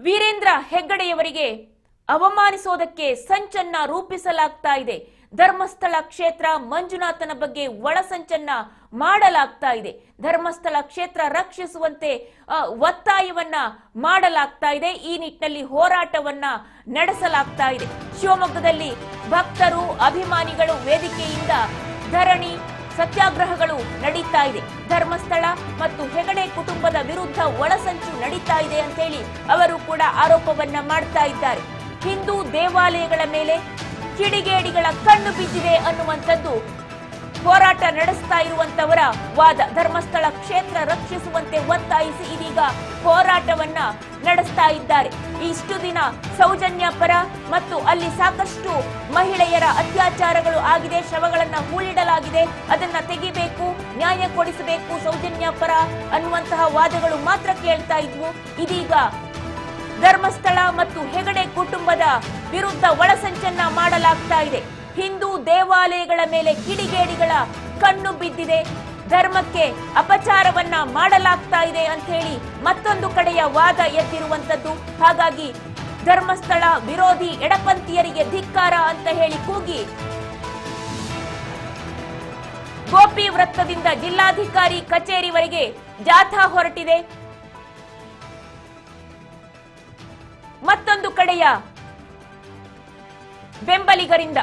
ವೀರೇಂದ್ರ ಹೆಗ್ಗಡೆಯವರಿಗೆ ಅವಮಾನಿಸೋದಕ್ಕೆ ಸಂಚನ್ನ ರೂಪಿಸಲಾಗ್ತಾ ಇದೆ. ಧರ್ಮಸ್ಥಳ ಕ್ಷೇತ್ರ ಮಂಜುನಾಥನ ಬಗ್ಗೆ ಒಳಸಂಚನ್ನ ಮಾಡಲಾಗ್ತಾ ಇದೆ. ಧರ್ಮಸ್ಥಳ ಕ್ಷೇತ್ರ ರಕ್ಷಿಸುವಂತೆ ಒತ್ತಾಯವನ್ನ ಮಾಡಲಾಗ್ತಾ ಇದೆ. ಈ ನಿಟ್ಟಿನಲ್ಲಿ ಹೋರಾಟವನ್ನ ನಡೆಸಲಾಗ್ತಾ ಇದೆ. ಶಿವಮೊಗ್ಗದಲ್ಲಿ ಭಕ್ತರು ಅಭಿಮಾನಿಗಳು ವೇದಿಕೆಯಿಂದ ಧರಣಿ ಸತ್ಯಾಗ್ರಹಗಳು ನಡೀತಾ ಇದೆ. ಧರ್ಮಸ್ಥಳ ಮತ್ತು ಹೆಗಡೆ ಕುಟುಂಬದ ವಿರುದ್ಧ ಒಳಸಂಚು ನಡೀತಾ ಇದೆ ಅಂತ ಹೇಳಿ ಅವರು ಕೂಡ ಆರೋಪವನ್ನ ಮಾಡ್ತಾ ಇದ್ದಾರೆ. ಹಿಂದೂ ದೇವಾಲಯಗಳ ಮೇಲೆ ಕಿಡಿಗೇಡಿಗಳ ಕಣ್ಣು ಬಿದ್ದಿದೆ ಅನ್ನುವಂಥದ್ದು ಹೋರಾಟ ನಡೆಸ್ತಾ ಇರುವಂತವರ ವಾದ. ಧರ್ಮಸ್ಥಳ ಕ್ಷೇತ್ರ ರಕ್ಷಿಸುವಂತೆ ಒತ್ತಾಯಿಸಿ ಇದೀಗ ಹೋರಾಟವನ್ನ ನಡೆಸ್ತಾ ಇದ್ದಾರೆ. ಇಷ್ಟು ದಿನ ಸೌಜನ್ಯ ಪರ ಮತ್ತು ಅಲ್ಲಿ ಸಾಕಷ್ಟು ಮಹಿಳೆಯರ ಅತ್ಯಾಚಾರಗಳು ಆಗಿದೆ, ಶವಗಳನ್ನ ಹೂಳಿಡಲಾಗಿದೆ, ಅದನ್ನ ತೆಗಿಬೇಕು, ನ್ಯಾಯ ಕೊಡಿಸಬೇಕು, ಸೌಜನ್ಯ ಪರ ಅನ್ನುವಂತಹ ವಾದಗಳು ಮಾತ್ರ ಕೇಳ್ತಾ ಇದ್ವು. ಇದೀಗ ಧರ್ಮಸ್ಥಳ ಮತ್ತು ಹೆಗಡೆ ಕುಟುಂಬದ ವಿರುದ್ಧ ಒಳಸಂಚನ್ನ ಮಾಡಲಾಗ್ತಾ ಇದೆ. ಹಿಂದೂ ದೇವಾಲಯಗಳ ಮೇಲೆ ಕಿಡಿಗೇಡಿಗಳ ಕಣ್ಣು ಬಿದ್ದಿದೆ, ಧರ್ಮಕ್ಕೆ ಅಪಚಾರವನ್ನ ಮಾಡಲಾಗ್ತಾ ಇದೆ ಅಂತ ಹೇಳಿ ಮತ್ತೊಂದು ಕಡೆಯ ವಾದ ಎದ್ದಿರುವಂತದ್ದು. ಹಾಗಾಗಿ ಧರ್ಮಸ್ಥಳ ವಿರೋಧಿ ಎಡಪಂಥೀಯರಿಗೆ ಧಿಕ್ಕಾರ ಅಂತ ಹೇಳಿ ಕೂಗಿ ಗೋಪಿ ವೃತ್ತದಿಂದ ಜಿಲ್ಲಾಧಿಕಾರಿ ಕಚೇರಿವರೆಗೆ ಜಾಥಾ ಹೊರಟಿದೆ. ಮತ್ತೊಂದು ಕಡೆಯ ಬೆಂಬಲಿಗರಿಂದ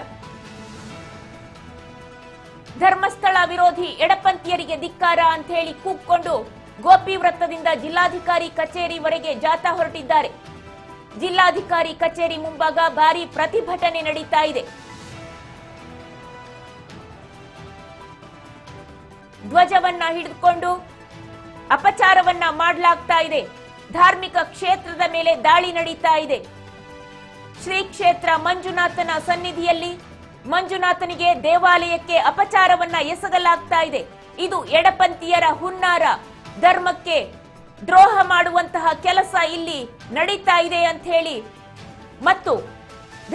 ಧರ್ಮಸ್ಥಳ ವಿರೋಧಿ ಎಡಪಂಥೀಯರಿಗೆ ಧಿಕ್ಕಾರ ಅಂತ ಹೇಳಿ ಕೂಗ್ಕೊಂಡು ಗೋಪಿ ವೃತ್ತದಿಂದ ಜಿಲ್ಲಾಧಿಕಾರಿ ಕಚೇರಿವರೆಗೆ ಜಾಥಾ ಹೊರಟಿದ್ದಾರೆ. ಜಿಲ್ಲಾಧಿಕಾರಿ ಕಚೇರಿ ಮುಂಭಾಗ ಭಾರಿ ಪ್ರತಿಭಟನೆ ನಡೀತಾ ಇದೆ. ಧ್ವಜವನ್ನ ಹಿಡಿದುಕೊಂಡು ಅಪಚಾರವನ್ನ ಮಾಡಲಾಗ್ತಾ ಇದೆ. ಧಾರ್ಮಿಕ ಕ್ಷೇತ್ರದ ಮೇಲೆ ದಾಳಿ ನಡೀತಾ ಇದೆ. ಶ್ರೀ ಕ್ಷೇತ್ರ ಮಂಜುನಾಥನ ಸನ್ನಿಧಿಯಲ್ಲಿ ಮಂಜುನಾಥನಿಗೆ ದೇವಾಲಯಕ್ಕೆ ಅಪಚಾರವನ್ನ ಎಸಗಲಾಗ್ತಾ ಇದೆ. ಇದು ಎಡಪಂಥೀಯರ ಹುನ್ನಾರ, ಧರ್ಮಕ್ಕೆ ದ್ರೋಹ ಮಾಡುವಂತಹ ಕೆಲಸ ಇಲ್ಲಿ ನಡೀತಾ ಇದೆ ಅಂತ ಹೇಳಿ ಮತ್ತು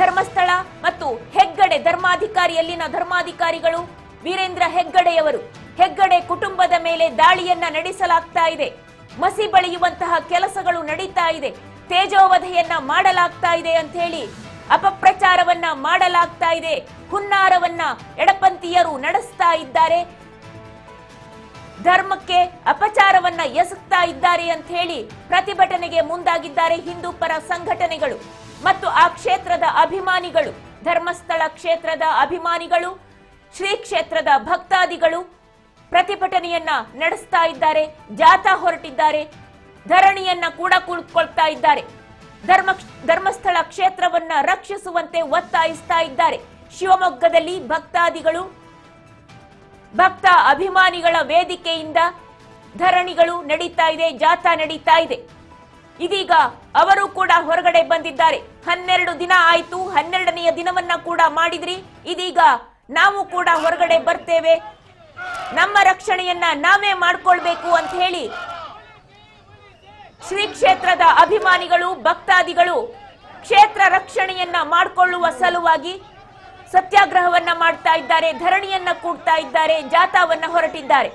ಧರ್ಮಸ್ಥಳ ಮತ್ತು ಹೆಗ್ಗಡೆ ಧರ್ಮಾಧಿಕಾರಿಯಲ್ಲಿನ ಧರ್ಮಾಧಿಕಾರಿಗಳು ವೀರೇಂದ್ರ ಹೆಗ್ಗಡೆಯವರು ಹೆಗ್ಗಡೆ ಕುಟುಂಬದ ಮೇಲೆ ದಾಳಿಯನ್ನ ನಡೆಸಲಾಗ್ತಾ ಇದೆ. ಮಸಿ ಬಳಿಯುವಂತಹ ಕೆಲಸಗಳು ನಡೀತಾ ಇದೆ. ತೇಜೋವಧೆಯನ್ನ ಮಾಡಲಾಗ್ತಾ ಇದೆ ಅಂತ ಹೇಳಿ ಅಪಪ್ರಚಾರವನ್ನ ಮಾಡಲಾಗ್ತಾ ಇದೆ. ಹುನ್ನಾರವನ್ನ ಎಡಪಂಥೀಯರು ನಡೆಸ್ತಾ ಇದ್ದಾರೆ. ಧರ್ಮಕ್ಕೆ ಅಪಚಾರವನ್ನ ಎಸಗ್ತಾ ಇದ್ದಾರೆ ಅಂತ ಹೇಳಿ ಪ್ರತಿಭಟನೆಗೆ ಮುಂದಾಗಿದ್ದಾರೆ ಹಿಂದೂ ಪರ ಸಂಘಟನೆಗಳು ಮತ್ತು ಆ ಕ್ಷೇತ್ರದ ಅಭಿಮಾನಿಗಳು. ಧರ್ಮಸ್ಥಳ ಕ್ಷೇತ್ರದ ಅಭಿಮಾನಿಗಳು, ಶ್ರೀ ಕ್ಷೇತ್ರದ ಭಕ್ತಾದಿಗಳು ಪ್ರತಿಭಟನೆಯನ್ನ ನಡೆಸ್ತಾ ಇದ್ದಾರೆ, ಜಾಥಾ ಹೊರಟಿದ್ದಾರೆ, ಧರಣಿಯನ್ನ ಕೂಡ ಕೂಡ್ಕೊಳ್ತಾ ಇದ್ದಾರೆ. ಧರ್ಮಸ್ಥಳ ಕ್ಷೇತ್ರವನ್ನ ರಕ್ಷಿಸುವಂತೆ ಒತ್ತಾಯಿಸ್ತಾ ಇದ್ದಾರೆ. ಶಿವಮೊಗ್ಗದಲ್ಲಿ ಭಕ್ತಾದಿಗಳು, ಭಕ್ತ ಅಭಿಮಾನಿಗಳ ವೇದಿಕೆಯಿಂದ ಧರಣಿಗಳು ನಡೀತಾ ಇದೆ, ಜಾಥಾ ನಡೀತಾ ಇದೆ. ಇದೀಗ ಅವರು ಕೂಡ ಹೊರಗಡೆ ಬಂದಿದ್ದಾರೆ. 12 ದಿನ ಆಯ್ತು, 12ನೆಯ ದಿನವನ್ನ ಕೂಡ ಮಾಡಿದ್ರಿ, ಇದೀಗ ನಾವು ಕೂಡ ಹೊರಗಡೆ ಬರ್ತೇವೆ, ನಮ್ಮ ರಕ್ಷಣೆಯನ್ನ ನಾವೇ ಮಾಡ್ಕೊಳ್ಬೇಕು ಅಂತ ಹೇಳಿ ಶ್ರೀ ಕ್ಷೇತ್ರದ ಅಭಿಮಾನಿಗಳು, ಭಕ್ತಾದಿಗಳು ಕ್ಷೇತ್ರ ರಕ್ಷಣೆಯನ್ನ ಮಾಡಿಕೊಳ್ಳುವ ಸಲುವಾಗಿ ಸತ್ಯಾಗ್ರಹವನ್ನ ಮಾಡ್ತಾ ಇದ್ದಾರೆ, ಧರಣಿಯನ್ನ ಕೂಡ್ತಾ ಇದ್ದಾರೆ, ಜಾಥಾವನ್ನ ಹೊರಟಿದ್ದಾರೆ.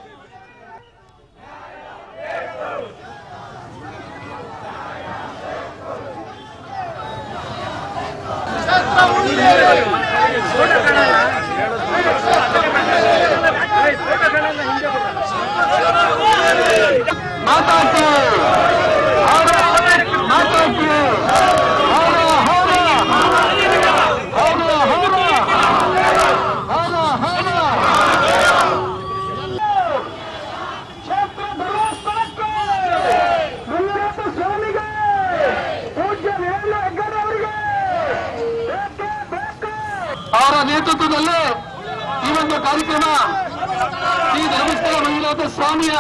ಅವರ ನೇತೃತ್ವದಲ್ಲಿ ಈ ಒಂದು ಕಾರ್ಯಕ್ರಮ ಶ್ರೀ ಧರ್ಮಸ್ಥಳ ಮಂಜುನಾಥ ಸ್ವಾಮಿಯ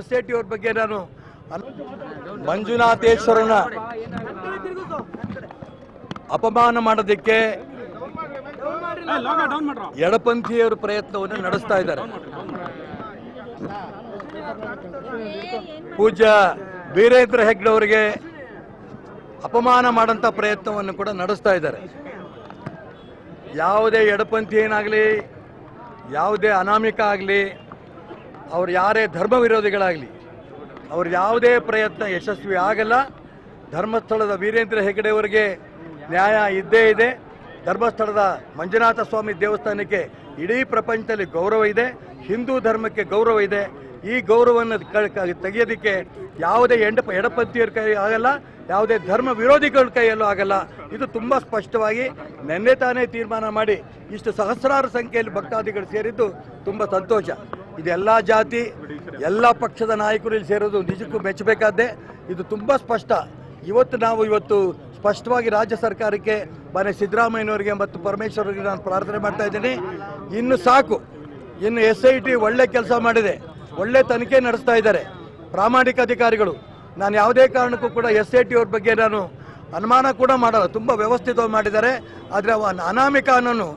SAT ಅವ್ರ ಬಗ್ಗೆ ನಾನು ಮಂಜುನಾಥೇಶ್ವರನ ಅಪಮಾನ ಮಾಡೋದಕ್ಕೆ ಎಡಪಂಥೀಯರು ಪ್ರಯತ್ನವನ್ನು ನಡೆಸ್ತಾ ಇದ್ದಾರೆ. ಪೂಜ್ಯ ವೀರೇಂದ್ರ ಹೆಗ್ಗಡೆ ಅವರಿಗೆ ಅಪಮಾನ ಮಾಡಂತ ಪ್ರಯತ್ನವನ್ನು ಕೂಡ ನಡೆಸ್ತಾ ಇದ್ದಾರೆ. ಯಾವುದೇ ಎಡಪಂಥಿ ಏನಾಗಲಿ, ಯಾವುದೇ ಅನಾಮಿಕ ಆಗಲಿ, ಅವ್ರು ಯಾರೇ ಧರ್ಮ ವಿರೋಧಿಗಳಾಗಲಿ, ಅವ್ರ ಯಾವುದೇ ಪ್ರಯತ್ನ ಯಶಸ್ವಿ ಆಗಲ್ಲ. ಧರ್ಮಸ್ಥಳದ ವೀರೇಂದ್ರ ಹೆಗ್ಗಡೆ ಅವರಿಗೆ ನ್ಯಾಯ ಇದ್ದೇ ಇದೆ. ಧರ್ಮಸ್ಥಳದ ಮಂಜುನಾಥ ಸ್ವಾಮಿ ದೇವಸ್ಥಾನಕ್ಕೆ ಇಡೀ ಪ್ರಪಂಚದಲ್ಲಿ ಗೌರವ ಇದೆ. ಹಿಂದೂ ಧರ್ಮಕ್ಕೆ ಗೌರವ ಇದೆ. ಈ ಗೌರವವನ್ನು ತೆಗೆಯೋದಕ್ಕೆ ಯಾವುದೇ ಎಡಪಂಥೀಯರ ಕೈ ಆಗಲ್ಲ, ಯಾವುದೇ ಧರ್ಮ ವಿರೋಧಿಗಳ ಕೈಯಲ್ಲೂ ಆಗಲ್ಲ. ಇದು ತುಂಬ ಸ್ಪಷ್ಟವಾಗಿ ನಿನ್ನೆ ತಾನೇ ತೀರ್ಮಾನ ಮಾಡಿ ಇಷ್ಟು ಸಹಸ್ರಾರು ಸಂಖ್ಯೆಯಲ್ಲಿ ಭಕ್ತಾದಿಗಳು ಸೇರಿದ್ದು ತುಂಬ ಸಂತೋಷ. ಇದೆಲ್ಲ ಜಾತಿ, ಎಲ್ಲ ಪಕ್ಷದ ನಾಯಕರು ಇಲ್ಲಿ ಸೇರೋದು ನಿಜಕ್ಕೂ ಮೆಚ್ಚಬೇಕಾದ್ದೇ. ಇದು ತುಂಬ ಸ್ಪಷ್ಟ. ಇವತ್ತು ಸ್ಪಷ್ಟವಾಗಿ ರಾಜ್ಯ ಸರ್ಕಾರಕ್ಕೆ, ಮನೆ ಸಿದ್ದರಾಮಯ್ಯನವರಿಗೆ ಮತ್ತು ಪರಮೇಶ್ವರರಿಗೆ ನಾನು ಪ್ರಾರ್ಥನೆ ಮಾಡ್ತಾ ಇದ್ದೀನಿ, ಇನ್ನು ಸಾಕು. ಇನ್ನು SIT ಒಳ್ಳೆ ಕೆಲಸ ಮಾಡಿದೆ, ಒಳ್ಳೆ ತನಿಖೆ ನಡೆಸ್ತಾ ಇದ್ದಾರೆ ಪ್ರಾಮಾಣಿಕ ಅಧಿಕಾರಿಗಳು. ನಾನು ಯಾವುದೇ ಕಾರಣಕ್ಕೂ ಕೂಡ SIT ಅವ್ರ ಬಗ್ಗೆ ನಾನು ಅನುಮಾನ ಕೂಡ ಮಾಡಲ್ಲ. ತುಂಬ ವ್ಯವಸ್ಥಿತವಾಗಿ ಮಾಡಿದ್ದಾರೆ. ಆದರೆ ಅನಾಮಿಕ ಅನ್ನೋನು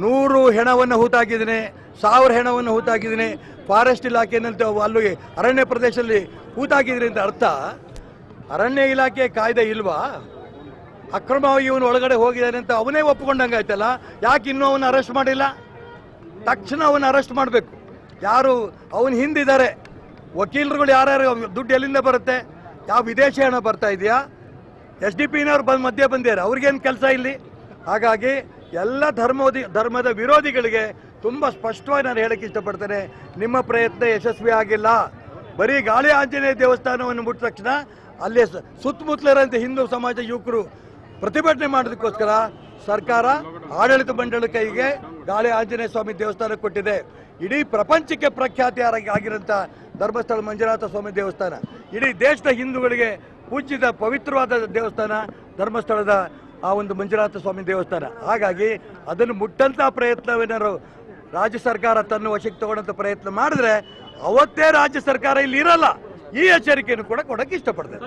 100 ಹೆಣವನ್ನು ಹೂತಾಕಿದ್ದೀನಿ, 1000 ಹೆಣವನ್ನು ಹೂತಾಕಿದ್ದೀನಿ, ಫಾರೆಸ್ಟ್ ಇಲಾಖೆನಂತೆ ಅಲ್ಲಿ ಅರಣ್ಯ ಪ್ರದೇಶದಲ್ಲಿ ಹೂತಾಕಿದ್ರಿ ಅಂತ ಅರ್ಥ ಅರಣ್ಯ ಇಲಾಖೆ ಕಾಯ್ದೆ ಇಲ್ವಾ? ಅಕ್ರಮವಾಗಿ ಇವನು ಒಳಗಡೆ ಹೋಗಿದ್ದಾನೆ ಅಂತ ಅವನೇ ಒಪ್ಪಿಕೊಂಡಂಗಾಯ್ತಲ್ಲ. ಯಾಕೆ ಇನ್ನೂ ಅವನ್ನ ಅರೆಸ್ಟ್ ಮಾಡಿಲ್ಲ? ತಕ್ಷಣ ಅವನ್ನ ಅರೆಸ್ಟ್ ಮಾಡಬೇಕು. ಯಾರು ಅವನ ಹಿಂದಿದ್ದಾರೆ, ವಕೀಲರುಗಳು ಯಾರ್ಯಾರು, ದುಡ್ಡು ಎಲ್ಲಿಂದ ಬರುತ್ತೆ? ಯಾವ ವಿದೇಶಿ ಹಣ ಬರ್ತಾ ಇದೆಯಾ? SDP ಮಧ್ಯೆ ಬಂದಿದ್ದಾರೆ, ಅವ್ರಿಗೇನು ಕೆಲಸ ಇಲ್ಲಿ? ಹಾಗಾಗಿ ಎಲ್ಲ ಧರ್ಮದ ವಿರೋಧಿಗಳಿಗೆ ತುಂಬ ಸ್ಪಷ್ಟವಾಗಿ ನಾನು ಹೇಳಕ್ಕೆ ಇಷ್ಟಪಡ್ತೇನೆ, ನಿಮ್ಮ ಪ್ರಯತ್ನ ಯಶಸ್ವಿ ಆಗಿಲ್ಲ. ಬರೀ ಗಾಳಿ ಆಂಜನೇಯ ದೇವಸ್ಥಾನವನ್ನು ಮುಟ್ಟಿದ ತಕ್ಷಣ ಅಲ್ಲಿ ಸುತ್ತಮುತ್ತಲಿರಂತೆ ಹಿಂದೂ ಸಮಾಜ ಯುವಕರು ಪ್ರತಿಭಟನೆ ಮಾಡೋದಕ್ಕೋಸ್ಕರ ಸರ್ಕಾರ ಆಡಳಿತ ಮಂಡಳಿ ಕೈಗೆ ಗಾಳಿ ಆಂಜನೇಯ ಸ್ವಾಮಿ ದೇವಸ್ಥಾನ ಕೊಟ್ಟಿದೆ. ಇಡೀ ಪ್ರಪಂಚಕ್ಕೆ ಪ್ರಖ್ಯಾತಿ ಆಗಿರೋಂಥ ಧರ್ಮಸ್ಥಳ ಮಂಜುನಾಥ ಸ್ವಾಮಿ ದೇವಸ್ಥಾನ, ಇಡೀ ದೇಶದ ಹಿಂದೂಗಳಿಗೆ ಪೂಜ್ಯದ ಪವಿತ್ರವಾದ ದೇವಸ್ಥಾನ ಧರ್ಮಸ್ಥಳದ ಆ ಒಂದು ಮಂಜುನಾಥ ಸ್ವಾಮಿ ದೇವಸ್ಥಾನ. ಹಾಗಾಗಿ ಅದನ್ನು ಮುಟ್ಟಂಥ ಪ್ರಯತ್ನವೇನಾದ್ರು ರಾಜ್ಯ ಸರ್ಕಾರ ತನ್ನ ವಶಕ್ಕೆ ತಗೊಳ್ಳೋಂಥ ಪ್ರಯತ್ನ ಮಾಡಿದ್ರೆ ಅವತ್ತೇ ರಾಜ್ಯ ಸರ್ಕಾರ ಇಲ್ಲಿ ಇರಲ್ಲ. ಈ ಎಚ್ಚರಿಕೆಯನ್ನು ಕೂಡ ಕೊಡಕ್ಕೆ ಇಷ್ಟಪಡ್ತೇನೆ.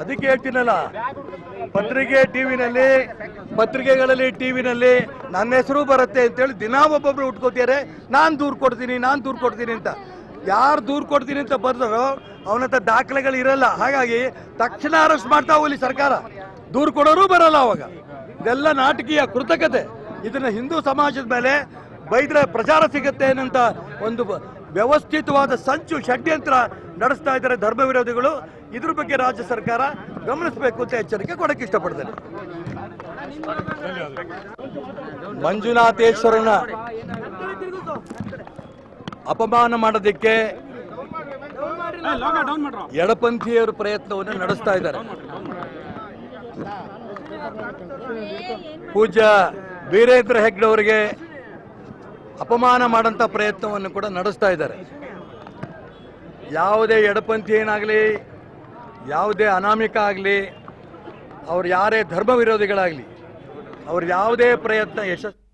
ಅದಕ್ಕೆ ಹೇಳ್ತೀನಲ್ಲ, ಪತ್ರಿಕೆಗಳಲ್ಲಿ ಟಿವಿನಲ್ಲಿ ನನ್ನ ಹೆಸರು ಬರುತ್ತೆ ಅಂತೇಳಿ ದಿನಾ ಒಬ್ಬೊಬ್ರು ಉಟ್ಕೋತಾರೆ, ನಾನು ದೂರು ಕೊಡ್ತೀನಿ ಅಂತ. ಯಾರು ದೂರು ಕೊಡ್ತೀನಿ ಅಂತ ಬಂದರೂ ಅವನಂತ ದಾಖಲೆಗಳು ಇರಲ್ಲ. ಹಾಗಾಗಿ ತಕ್ಷಣ ಅರೆಸ್ಟ್ ಮಾಡ್ತಾ ಹೋಗ್ಲಿ ಸರ್ಕಾರ, ದೂರು ಕೊಡೋರು ಬರಲ್ಲ ಅವಾಗ. ಇದೆಲ್ಲ ನಾಟಕೀಯ ಕೃತಕತೆ. ಇದನ್ನ ಹಿಂದೂ ಸಮಾಜದ ಮೇಲೆ ಬೈದ್ರೆ ಪ್ರಚಾರ ಸಿಗುತ್ತೆ ಅನ್ನೋಂಥ ಒಂದು ವ್ಯವಸ್ಥಿತವಾದ ಸಂಚು ಷಡ್ಯಂತ್ರ ನಡೆಸ್ತಾ ಇದ್ದಾರೆ ಧರ್ಮ ವಿರೋಧಿಗಳು. ಇದ್ರ ಬಗ್ಗೆ ರಾಜ್ಯ ಸರ್ಕಾರ ಗಮನಿಸಬೇಕು ಅಂತ ಎಚ್ಚರಿಕೆ ಕೊಡಕ್ಕೆ ಇಷ್ಟಪಡ್ತೇನೆ. ಮಂಜುನಾಥೇಶ್ವರನ ಅಪಮಾನ ಮಾಡೋದಕ್ಕೆ ಎಡಪಂಥೀಯರು ಪ್ರಯತ್ನವನ್ನು ನಡೆಸ್ತಾ ಇದ್ದಾರೆ. ಪೂಜ್ಯ ವೀರೇಂದ್ರ ಹೆಗ್ಗಡೆ ಅವರಿಗೆ ಅಪಮಾನ ಮಾಡಂತ ಪ್ರಯತ್ನವನ್ನು ಕೂಡ ನಡೆಸ್ತಾ ಇದ್ದಾರೆ. ಯಾವುದೇ ಎಡಪಂಥಿ ಏನಾಗಲಿ, ಯಾವುದೇ ಅನಾಮಿಕ ಆಗಲಿ, ಅವ್ರು ಯಾರೇ ಧರ್ಮ ವಿರೋಧಿಗಳಾಗಲಿ, ಅವ್ರ ಯಾವುದೇ ಪ್ರಯತ್ನ ಯಶಸ್ವಿ